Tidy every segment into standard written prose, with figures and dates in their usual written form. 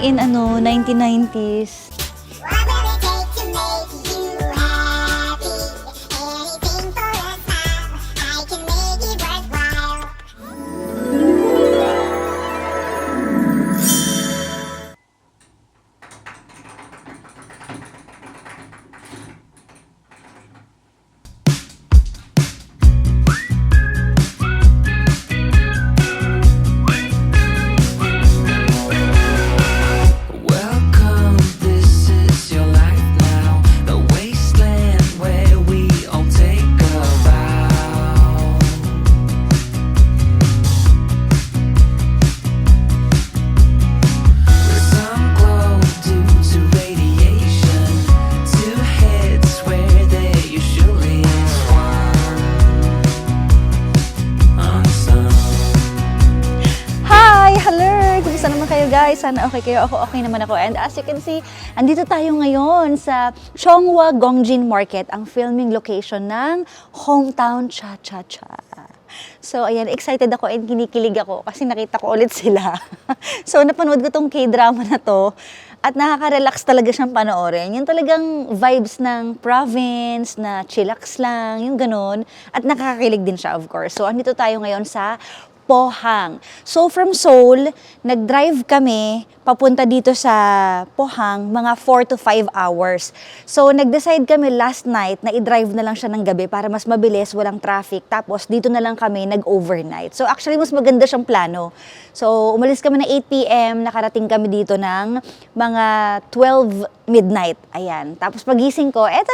Something in 1990s. What will it take to make you happy? Anything for a smile, I can make it worthwhile. Welcome, this is your life now, the wasteland where we all take a vow. Some glow due to radiation, two heads where there usually is one. Unsung. Hi! Hello! Kumusta naman kayo guys? Sana okay kayo. Ako okay naman ako. And as you can see, andito tayo ngayon sa Chonghua Gongjin Market, ang filming location ng Hometown Cha-Cha-Cha. So, ayan, excited ako and kinikilig ako kasi nakita ko ulit sila. So, napanood ko tong K-drama na to at nakaka-relax talaga siyang panoorin. Yung talagang vibes ng province na chillax lang, yung ganun. At nakakakilig din siya, of course. So, andito tayo ngayon sa Pohang. So, from Seoul, nag-drive kami papunta dito sa Pohang, mga 4 to 5 hours. So, nag-decide kami last night na i-drive na lang siya ng gabi para mas mabilis, walang traffic. Tapos, dito na lang kami nag-overnight. So, actually, mas maganda siyang plano. So, umalis kami ng 8 p.m., nakarating kami dito ng mga 12 midnight. Ayan. Tapos, pagising ko, eto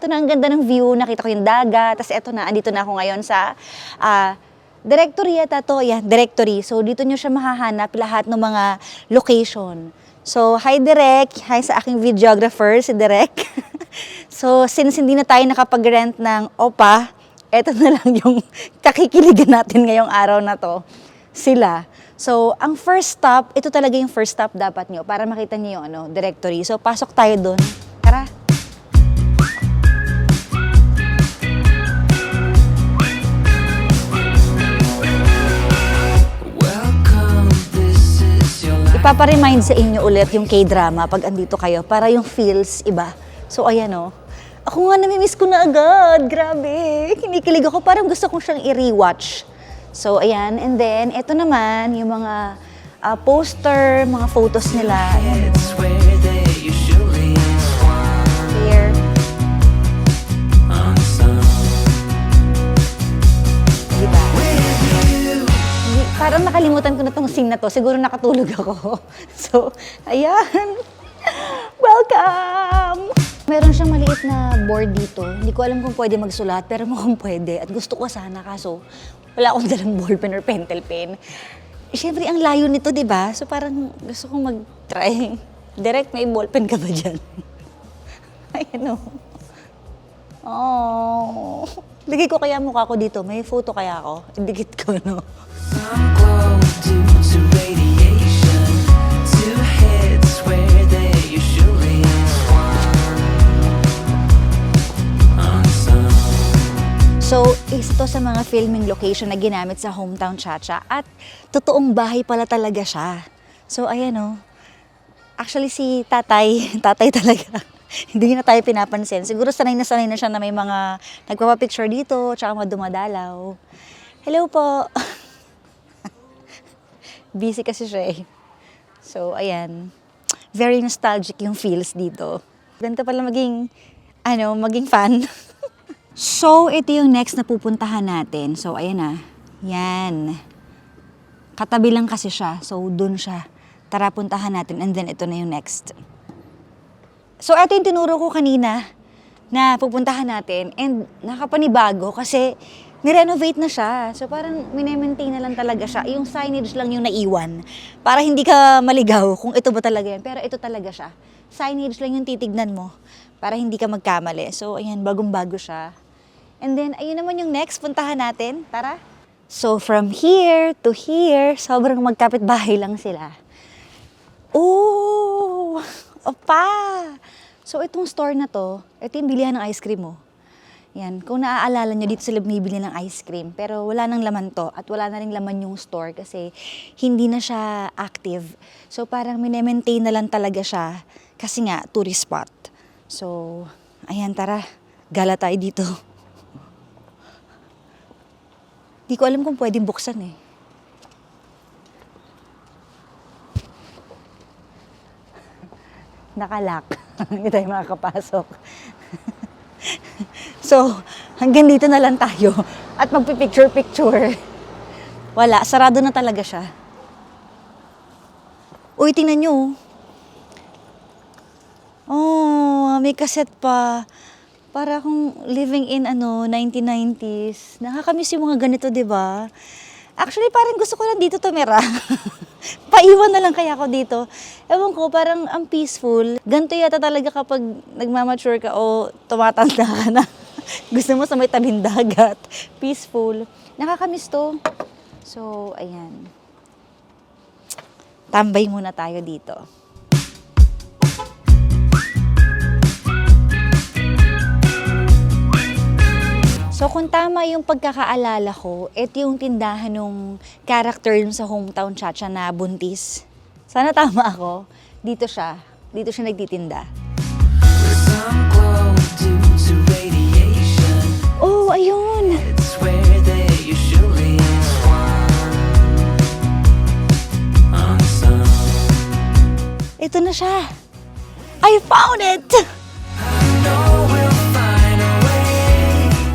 na ang ganda ng view, nakita ko yung dagat. Tapos, eto na, andito na ako ngayon sa directory yata to, yeah, directory. So, dito nyo siya mahahanap lahat ng mga location. So, hi Direk, hi sa aking videographer, si Direk. So, since hindi na tayo nakapag-rent ng OPA, eto na lang yung kakikiligan natin ngayong araw na to, sila. So, ang first stop, ito talaga yung first stop dapat nyo para makita nyo yung directory. So, pasok tayo dun. Tara! Welcome, this is your life. Ipapa-remind sa inyo ulit yung K-drama pag andito kayo para yung feels iba. So, ayan o. Ako nga namimiss ko na agad. Grabe. Kinikilig ako. Parang gusto kong siyang i-rewatch. So, ayan. And then, eto naman, yung mga poster, mga photos nila. Ayan, It's where there usually is one. here. Unsung. Diba? With you. Parang nakalimutan ko na tong scene na to. Siguro nakatulog ako. So, ayan. Welcome! Meron siyang maliit na board dito. Hindi ko alam kung pwede magsulat, pero mukhang pwede. At gusto ko sana, kaso wala akong dalang ballpen or pentel pen. Siyempre, ang layo nito, di ba? So, parang gusto kong mag-try. Direct, may ballpen ka ba dyan? Ayan o. Oh. Lagay ko kaya mukha ko dito. May photo kaya ako? Idikit ko, no? Some glow due to radiation, two heads where there usually is one. Unsung. So, isa to sa mga filming location na ginamit sa Hometown Cha-Cha at totoong bahay pala talaga siya. So, ayan o. Actually, si tatay, tatay talaga. Hindi na tayo pinapansin. Siguro sanay na siya na may mga nagpapapicture dito, tsaka mga dumadalaw. Hello po. Busy kasi siya eh. So, ayan. Very nostalgic yung feels dito. Ganito pala maging fan. So, ito yung next na pupuntahan natin. So, ayan na. Yan. Katabi lang kasi siya. So, dun siya. Tara, puntahan natin. And then, ito na yung next. So, ito yung tinuro ko kanina na pupuntahan natin. And nakapanibago kasi nirenovate na siya. So, parang minemaintain na lang talaga siya. Yung signage lang yung naiwan. Para hindi ka maligaw kung ito ba talaga yan. Pero ito talaga siya. Signage lang yung titignan mo para hindi ka magkamali. So, ayan, bagong-bago siya. And then, ayun naman yung next. Puntahan natin. Tara. So, from here to here, sobrang magkapit-bahay lang sila. Oh! Opa! So, itong store na to, ito yung bilihan ng ice cream mo. Yan, kung naaalala nyo, dito sila bumibili ng ice cream. Pero wala nang laman to at wala na rin laman yung store kasi hindi na siya active. So parang minemaintain na lang talaga siya kasi nga tourist spot. So, ayan, tara, gala tayo dito. Di ko alam kung pwedeng buksan eh. Nakalock. Hindi tayo makakapasok. So, hanggang dito na lang tayo. At magpipicture-picture. Wala, sarado na talaga siya. Uy, tingnan nyo. Oh, may cassette pa. Para akong living in 1990s. Nakakamiss yung mga ganito, di ba? Actually, parang gusto ko lang dito tumira. Paiwan na lang kaya ako dito. Ewan ko, parang ang peaceful. Ganito yata talaga kapag nagmamature ka o tumatanda ka na. Gusto mo sa may tabing dagat. Peaceful. Nakakamiss to. So, ayan. Tambay muna tayo dito. So, kung tama yung pagkakaalala ko, ito yung tindahan ng character dun sa Hometown Cha-Cha na buntis. Sana tama ako. Dito siya nagtitinda. Some glow due to radiation. Oh, ayun! It's where there usually is one on some. Ito na siya. I found it! I know we'll find a way.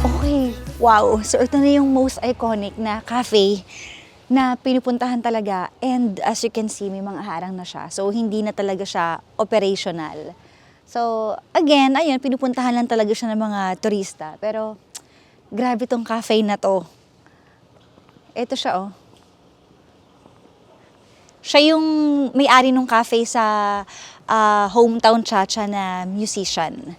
Okay, wow. So, ito na yung most iconic na cafe na pinupuntahan talaga. And as you can see, may mga harang na siya. So, hindi na talaga siya operational. So, again, ayun, pinupuntahan lang talaga siya ng mga turista. Pero, grabe tong cafe na to. Ito siya, oh. Siya yung may-ari ng cafe sa Hometown Cha-Cha na musician.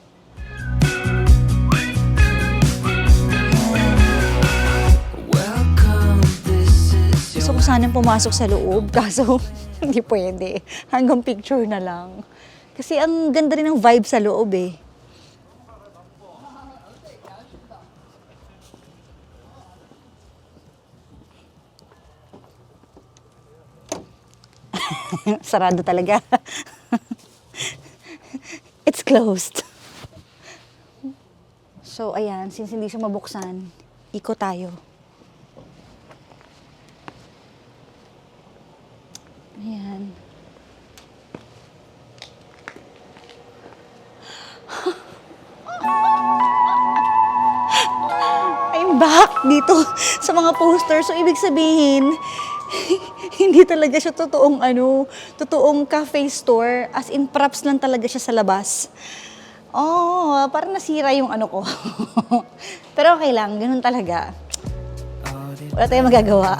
Welcome, this is Gusto your ko sanang pumasok sa loob, kaso hindi pwede. Hanggang picture na lang. Kasi ang ganda rin ng vibe sa loob eh. Sarado talaga. It's closed. So, ayan, since hindi siya mabuksan, ikot tayo. Ayan. I'm back dito sa mga posters. So, ibig sabihin, hindi talaga siya totoong cafe store. As in, props lang talaga siya sa labas. Oh, parang nasira yung ano ko. Pero okay lang, ganun talaga. Wala tayong magagawa.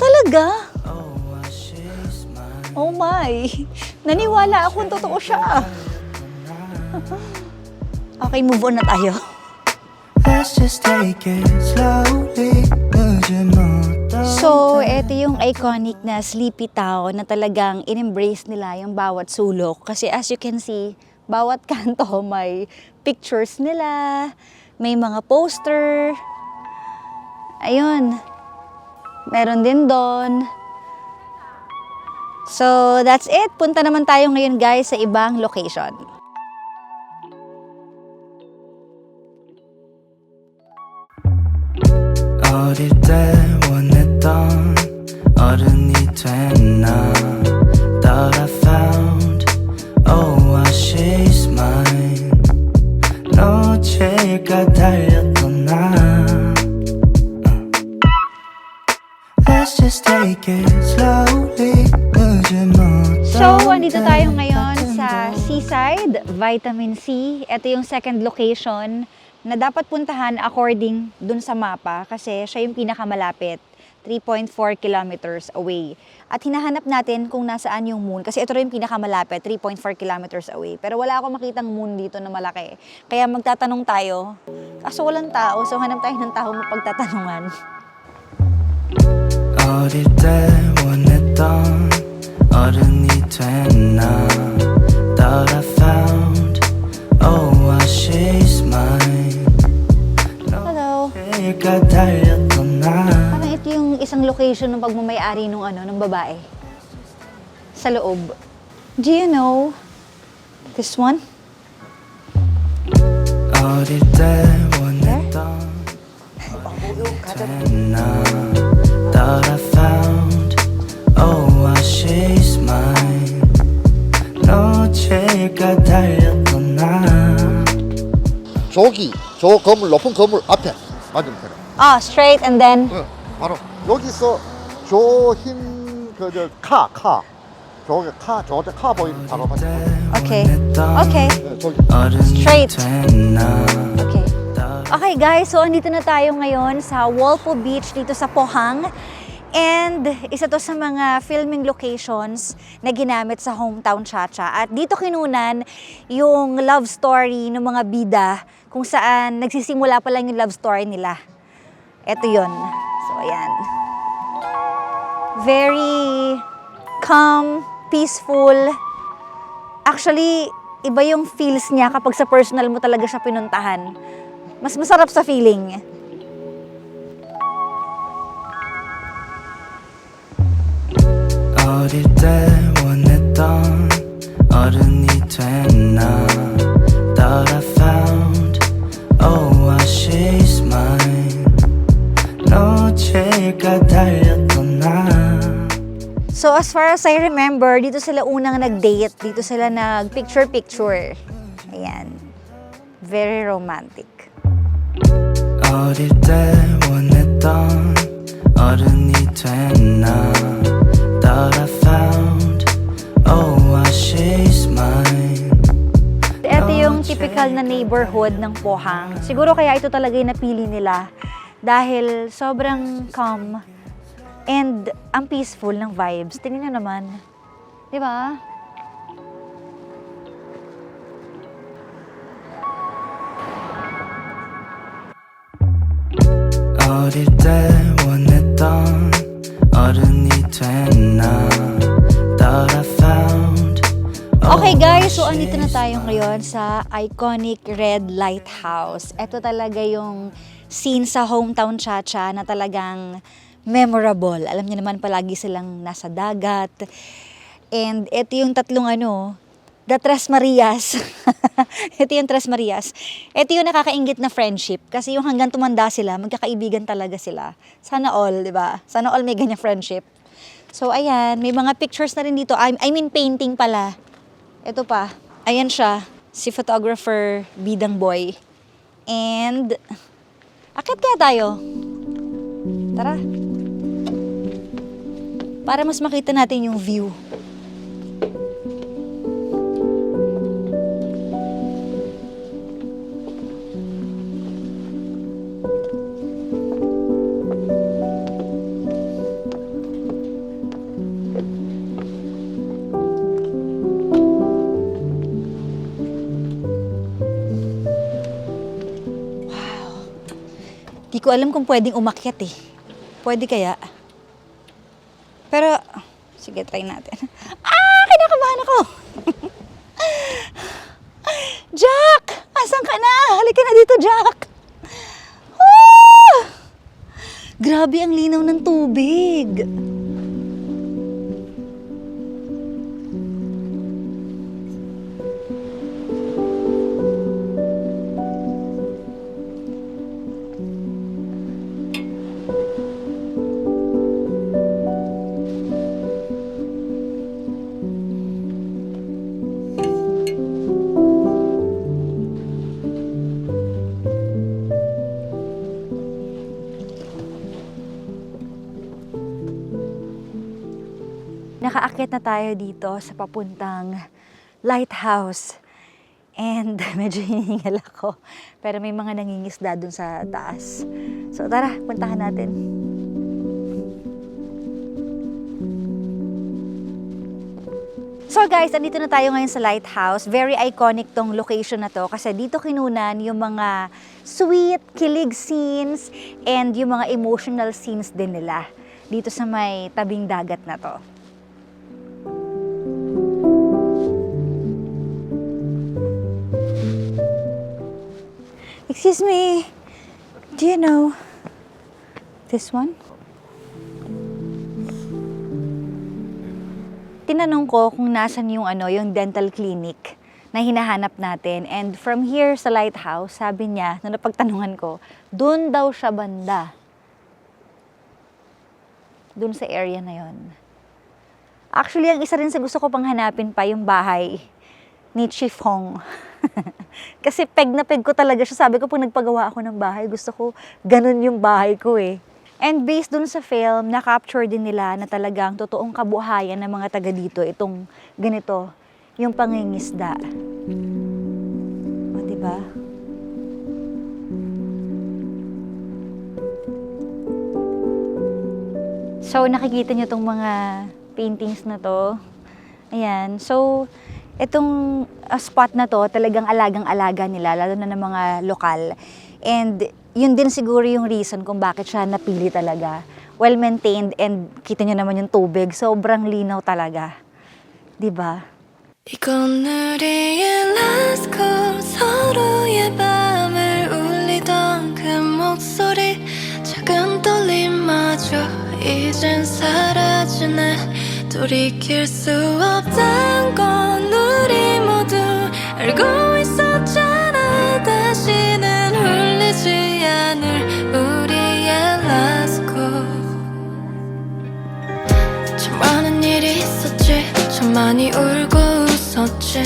Talaga? Oh my! Naniwala akong totoo siya. Okay, move on na tayo. Let's just take it slowly. So, ito yung iconic na Sleepy Town na talagang in-embrace nila yung bawat sulok. Kasi as you can see, bawat kanto may pictures nila, may mga poster. Ayun. Meron din doon. So, that's it. Punta naman tayo ngayon guys sa ibang location. 어릴 때 원했던 어른이 됐나 Thought I found oh she's mine 놓칠까 달렸던 나 Let's just take it slowly 늦은 So, andito tayo ngayon sa Seaside, Vitamin C. Ito yung second location na dapat puntahan according dun sa mapa kasi siya yung pinakamalapit, 3.4 kilometers away. At hinahanap natin kung nasaan yung moon kasi ito rin yung pinakamalapit, 3.4 kilometers away. Pero wala akong makitang moon dito na malaki. Kaya magtatanong tayo. Kaso walang tao, so hanap tayo ng tao mapagtatanungan. 어릴 때 원했던 어른이 됐나 Thought I location ng pagmamayari nung ng babae. Sa loob. Do you know this one? 어릴 때 원했던 됐나 Thought I found Oh she's mine 놓칠까 달렸던 나 저기 저 건물 높은 건물 앞에 맞으면 돼요. Ah, straight and then 응, 바로 여기서 저 흰 그저 카 저기 저한테 카 보이는 바로 맞으면 Okay. Okay. 저기 Straight. Okay. Okay guys, so andito na tayo ngayon sa Walpo Beach dito sa Pohang. And isa to sa mga filming locations na ginamit sa Hometown Cha-Cha. At dito kinunan yung love story ng mga bida kung saan nagsisimula pa lang yung love story nila. Ito yon. So ayan. Very calm, peaceful. Actually, iba yung feels niya kapag sa personal mo talaga siya pinuntahan. Mas masarap sa feeling. 어릴 때 원했던 어른이 됐나 Thought I found Oh she's mine 놓칠까 달렸던 나 So as far as I remember, dito sila unang nag-date. Dito sila nag-picture-picture. Ayan. Very romantic. 어릴 때 원했던 어른이 됐나 Thought I found Oh she's mine Ito yung typical na neighborhood ng Pohang. Siguro kaya ito talaga yung napili nila dahil sobrang calm and ang peaceful ng vibes. Tingnan nyo naman. Di ba? 어릴 때 원했던 어른이 됐나 Thought I found Okay guys, so andito na tayo ngayon sa iconic Red Lighthouse. Ito talaga yung scene sa Hometown Cha-Cha na talagang memorable. Alam niyo naman palagi silang nasa dagat. And ito yung tatlong the Tres Marias. Ito yung Tres Marias. Ito yung nakakaingit na friendship. Kasi yung hanggang tumanda sila, magkakaibigan talaga sila. Sana all, di ba? Sana all may ganyang friendship. So ayan, may mga pictures na rin dito. I mean painting pala. Ito pa. Ayan siya. Si photographer Bidang Boy. And akit kaya tayo? Tara. Para mas makita natin yung view. Di ko alam kung pwedeng umakyat eh. Pwede kaya? Pero, sige, try natin. Kinakabahan ako! Jack! Asan ka na? Halika na dito, Jack! Grabe ang linaw ng tubig! Nakaakyat na tayo dito sa papuntang lighthouse. And medyo hinihingal ako. Pero may mga nangingisda dun sa taas. So tara, puntahan natin. So guys, andito na tayo ngayon sa lighthouse. Very iconic tong location na to kasi dito kinunan yung mga sweet, kilig scenes and yung mga emotional scenes din nila dito sa may tabing dagat na to. Excuse me, do you know this one? tinanong ko kung nasan yung yung dental clinic na hinahanap natin. And from here sa lighthouse, sabi niya, nung napagtanungan ko, dun daw siya banda. Dun sa area na yon. Actually, ang isa rin sa gusto ko pang hanapin pa yung bahay ni Chief Hong. Kasi peg na peg ko talaga siya. Sabi ko, pag nagpagawa ako ng bahay, gusto ko ganun yung bahay ko eh. And based dun sa film, na-capture din nila na talagang totoong kabuhayan ng mga taga dito, itong ganito, yung pangingisda. O, diba? So, nakikita nyo tong mga paintings na to. Ayan. So, itong spot na to, talagang alagang-alaga nila, lalo na ng mga lokal. And yun din siguro yung reason kung bakit siya napili talaga. Well-maintained and kita nyo naman yung tubig. Sobrang linaw talaga. Diba? 이건 우리의 last call 서로의 밤을 울리던 그 목소리 작은 떨림마저 이젠 사라지네 돌이킬 수 없단 건 우리 모두 알고 있었잖아 다시는 울리지 않을 우리의 last call 참 많은 일이 있었지 참 많이 울고 웃었지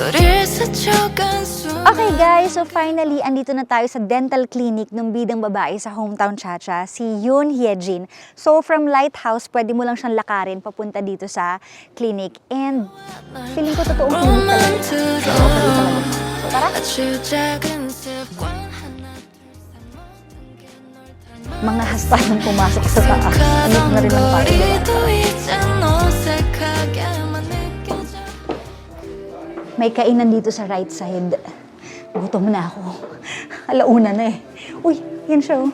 우릴 스쳐간 Okay guys, so finally, andito na tayo sa dental clinic ng bidang babae sa Hometown Cha-Cha, si Yoon Hyejin. So from Lighthouse, pwede mo lang siyang lakarin papunta dito sa clinic. And feeling ko totoong clinic talaga. So tara! 아주 작은 습관 하나 둘셋 모든 게널 닮아 Mga hasta yung pumasok sa taas. Inip na rin ng tayo. 거리도 이젠 어색하게만 느껴져 May kainan dito sa right side. Gutom na ako. Alauna na eh. Uy, yan siya oh.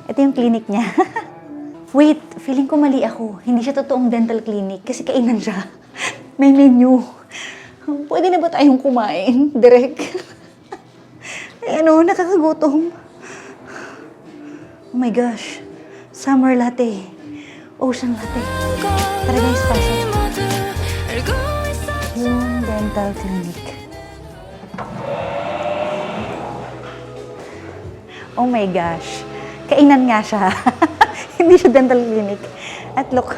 Ito yung clinic niya. Wait, feeling ko mali ako. Hindi siya totoong dental clinic kasi kainan siya. May menu. Pwede na ba tayong kumain? Direk. Ay ano, nakakagutom. Oh my gosh. Summer latte. Ocean latte. Tara guys, pasok. 모두 알고 있어 Yung dental clinic. Oh my gosh. Kainan nga siya. Hindi siya dental clinic. At look.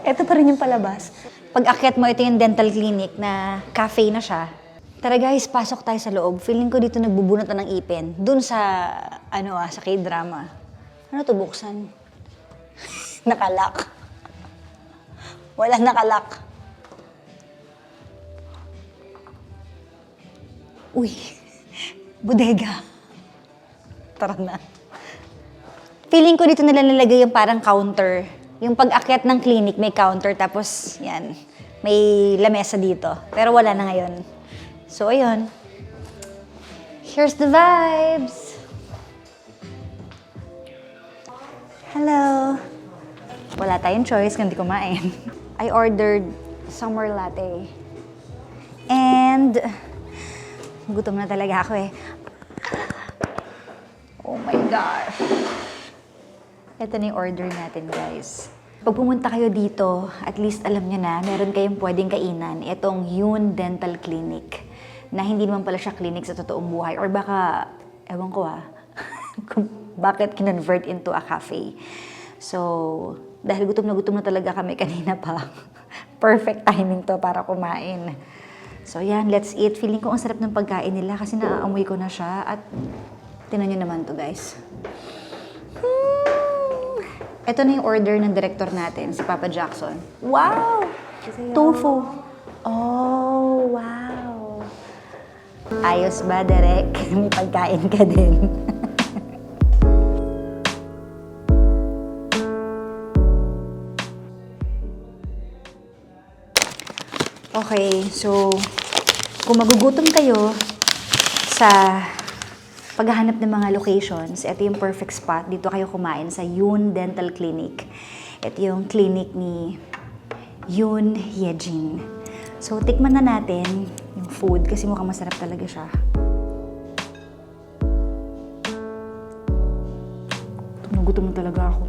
Ito pa rin yung palabas. Pag akyat mo, ito yung dental clinic na cafe na siya. Tara guys, pasok tayo sa loob. Feeling ko dito nagbubunatan ng ipin. Dun sa, sa K-drama. Ano to, buksan? Nakalak. Wala nakalak. Uy, bodega. Tara na. Feeling ko dito nila nilagay yung parang counter. Yung pag-akyat ng clinic, may counter. Tapos, yan, may lamesa dito. Pero wala na ngayon. So, ayun. Here's the vibes. Hello. Wala tayong choice kundi kumain. I ordered summer latte. And gutom na talaga ako eh. Oh my gosh. Ito na yung order natin, guys. Pag pumunta kayo dito, at least alam nyo na, meron kayong pwedeng kainan. Itong Yoon Dental Clinic. Na hindi naman pala siya clinic sa totoong buhay. Or baka, ewan ko kung bakit kinonvert into a cafe. So, dahil gutom na talaga kami kanina pa. Perfect timing to para kumain. So yan, let's eat. Feeling ko ang sarap ng pagkain nila kasi naaamoy ko na siya. At tinan nyo naman to guys. Ito na yung order ng director natin, si Papa Jackson. Wow! Tofu. Oh, wow. Ayos ba, Derek? May pagkain ka din. Okay, so kung magugutom kayo sa paghahanap ng mga locations, ito yung perfect spot. Dito kayo kumain sa Yoon Dental Clinic. Ito yung clinic ni Yoon Hyejin. So, tikman na natin yung food kasi mukhang masarap talaga siya. Gutom na talaga ako.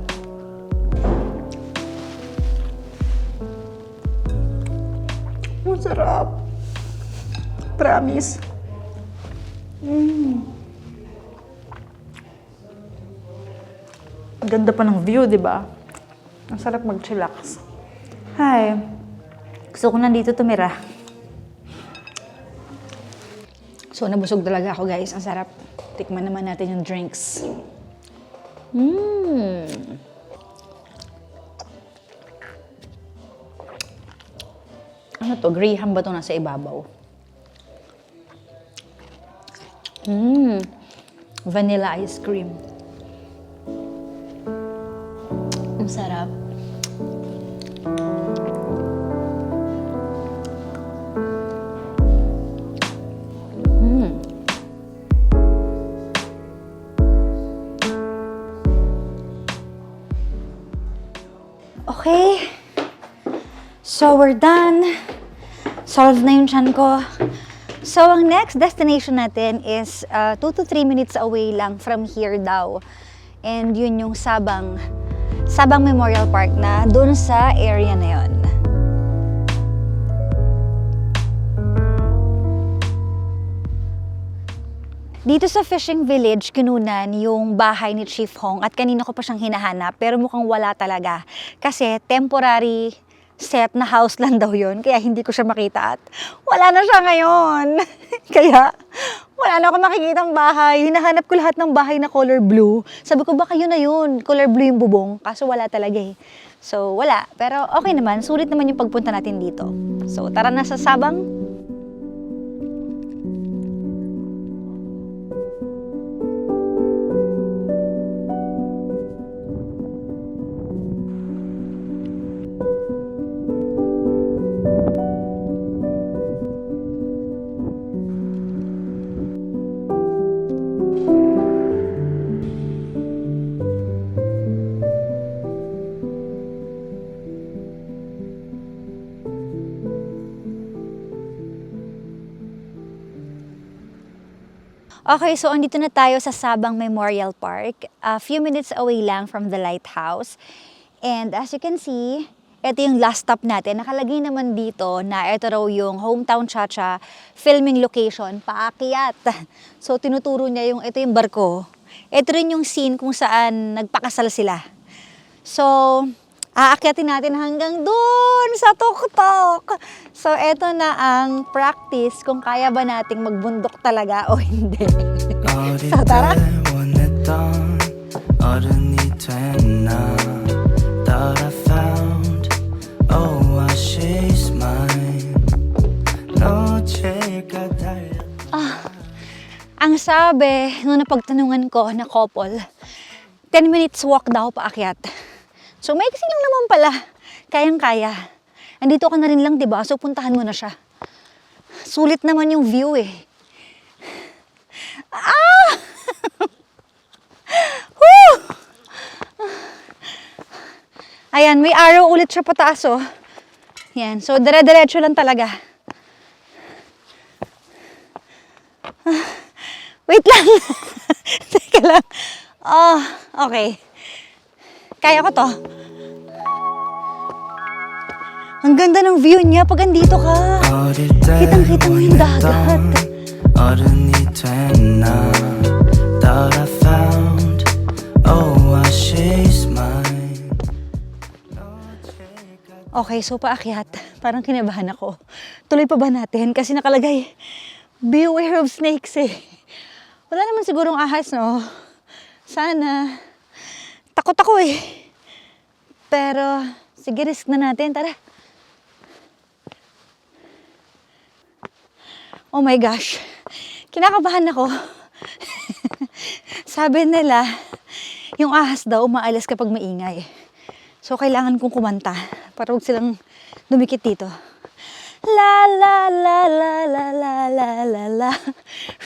Masarap. Promise. Ganda pa ng view, di ba? Ang sarap mag-chillax. Hi. Gusto ko nandito tumira. So, nabusog talaga ako, guys. Ang sarap. Tikman naman natin yung drinks. Ano to? Graham ba to nasa ibabaw? Vanilla ice cream. Ang sarap. Okay. So, we're done. Solve na yung tiyan ko. So, ang next destination natin is 2 to 3 minutes away lang from here daw. And yun yung Sabang Memorial Park na dun sa area na yun. Dito sa Fishing Village, kinunan yung bahay ni Chief Hong at kanina ko pa siyang hinahanap pero mukhang wala talaga. Kasi temporary set na house lang daw yun, kaya hindi ko siya makita at wala na siya ngayon. Kaya wala na ako makikitang bahay. Hinahanap ko lahat ng bahay na color blue. Sabi ko baka yun na yun, color blue yung bubong. Kaso wala talaga eh. So wala, pero okay naman, sulit naman yung pagpunta natin dito. So tara na sa Sabang. Okay, so andito na tayo sa Sabang Memorial Park. A few minutes away lang from the lighthouse. And as you can see, ito yung last stop natin. Nakalagay naman dito na ito raw yung Hometown Cha-Cha filming location, paakyat. So tinuturo niya ito yung barko. Ito rin yung scene kung saan nagpakasal sila. So, aakyatin natin hanggang dun sa tuktok. So, eto na ang practice kung kaya ba nating magbundok talaga o hindi. 어릴 So, tara. 때 원했던 어른이 된 나 Thought I found Oh, she's mine 놓칠까 달려 Ang sabi, nung napagtanungan ko na couple, 10 minutes walk daw paakyat. So, maiksi lang naman pala. Kayang-kaya. Andito ka na rin lang, diba? So, puntahan mo na siya. Sulit naman yung view eh. Ah! Woo! Ayan, may arrow ulit siya pataas oh. Yan. So, dire-diretso lang talaga. Wait lang. Teka lang. Oh, okay. Kaya ko to. Ang ganda ng view niya pag andito ka. 어릴 때 Kitang-kita mo yung dagat. 원했던 어른이 된 나 Thought I found Oh, she's mine Okay, so paakyat. Parang kinabahan ako. Tuloy pa ba natin? Kasi nakalagay, beware of snakes eh. Wala naman sigurong ahas, no? Sana. Takot ako eh. Pero, sige, risk na natin. Tara. Oh my gosh. Kinakabahan ako. Sabi nila, yung ahas daw umaalis kapag maingay. So, kailangan kong kumanta para huwag silang dumikit dito. La la la la la la la la la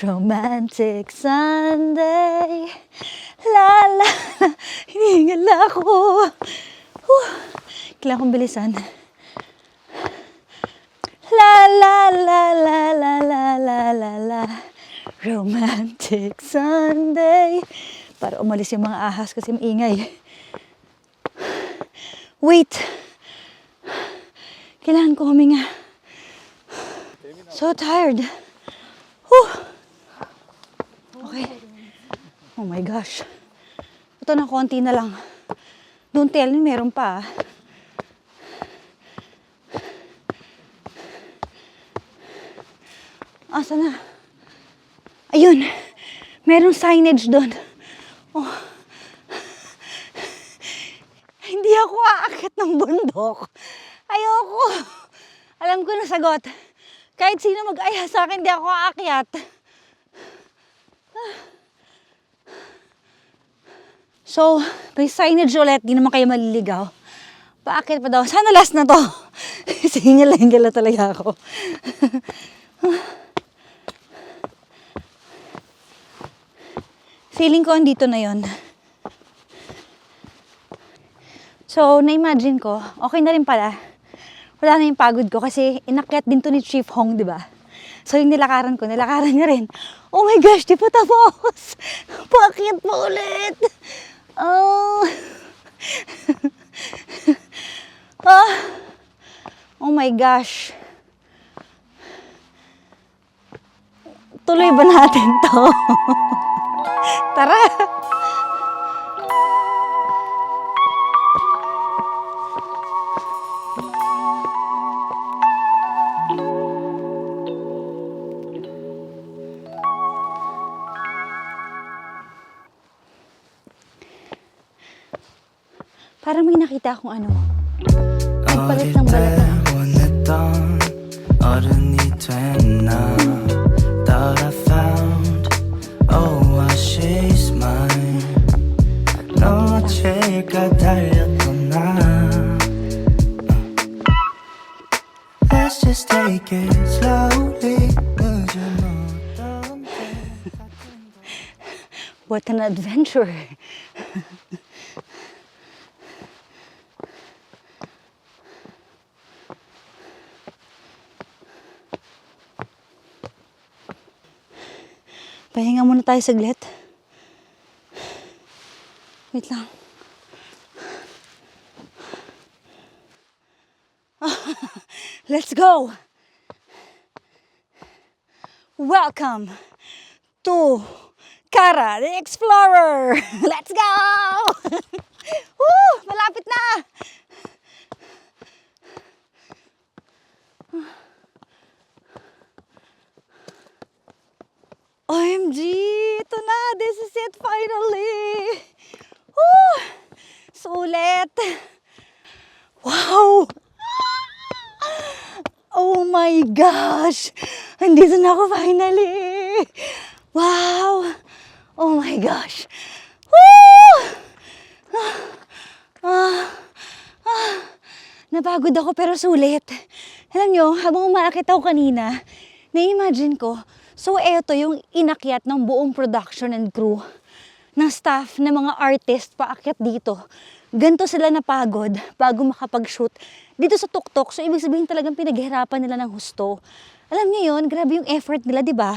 Romantic Sunday La la la Hinihingal ako Kailangan kong bilisan La la la la la la la la la Romantic Sunday Para umalis yung mga ahas kasi maingay. Wait. Kailangan ko huminga. So tired. Whew. Okay. Oh my gosh. Ito na, konti na lang. Don't tell me, meron pa. Asa na? Ayun. Merong signage doon. Oh. Hindi ako aakyat ng bundok. Ayoko. Alam ko na sagot. Kahit sino mag-aya sa akin, hindi ako aakyat. So, may signage ulit. Di naman kayo maliligaw. Paakyat pa daw. Sana last na to. Single-single talaga ako. Feeling ko andito na yon. So, na-imagine ko, okay na rin pala. Wala na yung pagod ko kasi inakyat din to ni Chief Hong, di ba? So, yung nilakaran ko, nilakaran niya rin. Oh my gosh, di pa tapos! Paakyat pa ulit! Oh! Ah! Oh my gosh! Tuloy ba natin to? Tara! Parang may nakita akong ano. Nagpalit ng balat. 원했던 어른이 됐나 Thought I found Oh she's mine 너 어딜까 달렸던 나 Let's just take it slowly 늦은 어떤 What an adventure! Pahinga muna tayo saglit. Wait lang. Let's go! Welcome to Kara the Explorer! Let's go! Woo! Malapit na! OMG! Ito na! This is it finally! Woo! Sulit! Wow! Oh my gosh! Andito na ako finally! Wow! Oh my gosh! Woo! Napagod ako pero sulit. Alam nyo, habang umaakit ako kanina, na-imagine ko, so eto yung inakyat ng buong production and crew ng staff, ng mga artist paakyat dito. Ganto sila napagod bago makapag-shoot dito sa tuktok. So ibig sabihin talagang pinaghirapan nila ng husto. Alam niyo yun, grabe yung effort nila, di ba?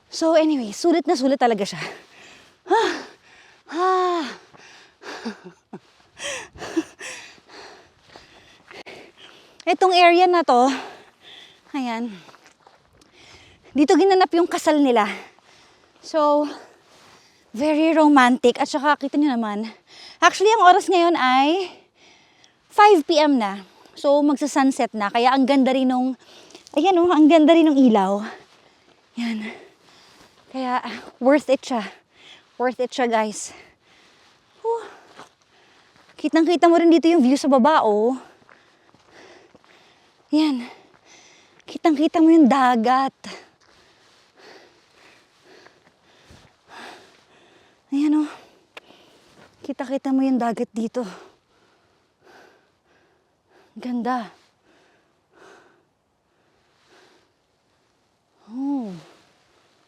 So anyway, sulit na sulit talaga siya. Itong area na to, ayan, dito ginanap yung kasal nila. So, very romantic. At saka, kita nyo naman, actually, ang oras ngayon ay 5 p.m. na. So, magsa-sunset na. Kaya, ang ganda rin nung, ayan o, ang ganda rin nung ilaw. Yan. Kaya, worth it siya. Worth it siya, guys. Whew. Kitang-kita mo rin dito yung view sa baba, oh. Yan. Kitang-kita mo yung dagat. Ayan o. Kita-kita mo yung dagat dito. Ganda. Oh.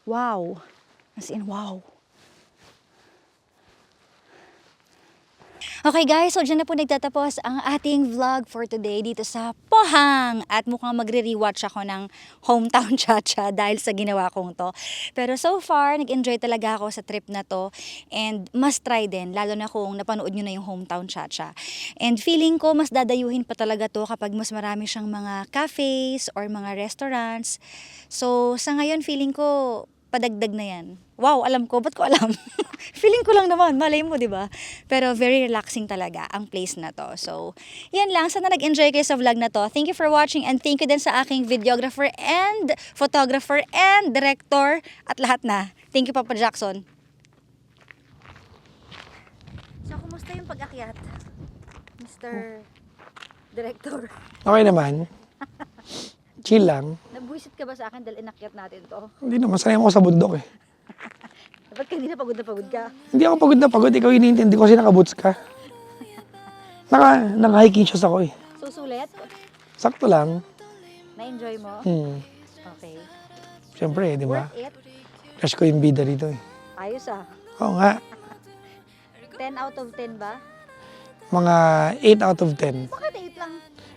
Wow. As in, wow. Okay guys, so dyan na po nagtatapos ang ating vlog for today dito sa Pohang. At mukhang magre-rewatch ako ng Hometown Cha-Cha dahil sa ginawa kong to. Pero so far, nag-enjoy talaga ako sa trip na to. And must try din, lalo na kung napanood nyo na yung Hometown Cha-Cha. And feeling ko mas dadayuhin pa talaga to kapag mas marami siyang mga cafes or mga restaurants. So sa ngayon, feeling ko padagdag na yan. Wow, alam ko. Ba't ko alam? Feeling ko lang naman. Malay mo, di ba? Pero very relaxing talaga ang place na to. So, yan lang. Sana nag-enjoy kayo sa vlog na to. Thank you for watching and thank you din sa aking videographer and photographer and director at lahat na. Thank you, Papa Jackson. So, kumusta yung pag-akyat? Mr. Director. Okay naman. Chill lang. Nabuisit ka ba sa akin dahil inakyat natin to? Hindi naman, sanay ako sa bundok eh. Ba't kanina pagod na pagod ka? Hindi ako pagod na pagod, ikaw iniintindi ko kasi nakaboots ka. Naka-hiking shoes ako eh. Susulit? Sakto lang. Na-enjoy mo? Okay. Siyempre, di ba? Worth it? Crush ko yung bida rito eh. Ayos ah. Oo nga, 10 out of 10 ba? mga 8 out of 10. Bakit 8 lang?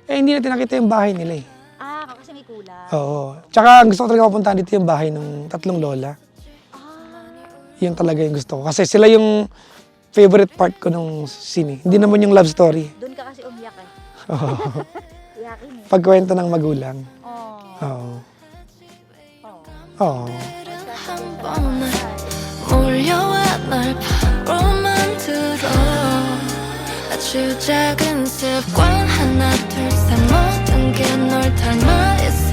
Eh, hindi natin nakita yung bahay nila eh. Ah, kasi may kulang. Oo. Tsaka gusto ko talaga mapuntahan dito yung bahay ng 3 lola. Yun talaga yung gusto ko. Kasi sila yung favorite part ko nung scene. Hindi naman yung love story. Doon ka kasi umiyak eh. Oo. Iyakin eh. Pagkwento ng magulang. Oh. Oo. Oo. 한 번에 몰려와 날 바로 만들어 아주 작은 습관 하나 둘 셋 모든 게 널 닮아 있어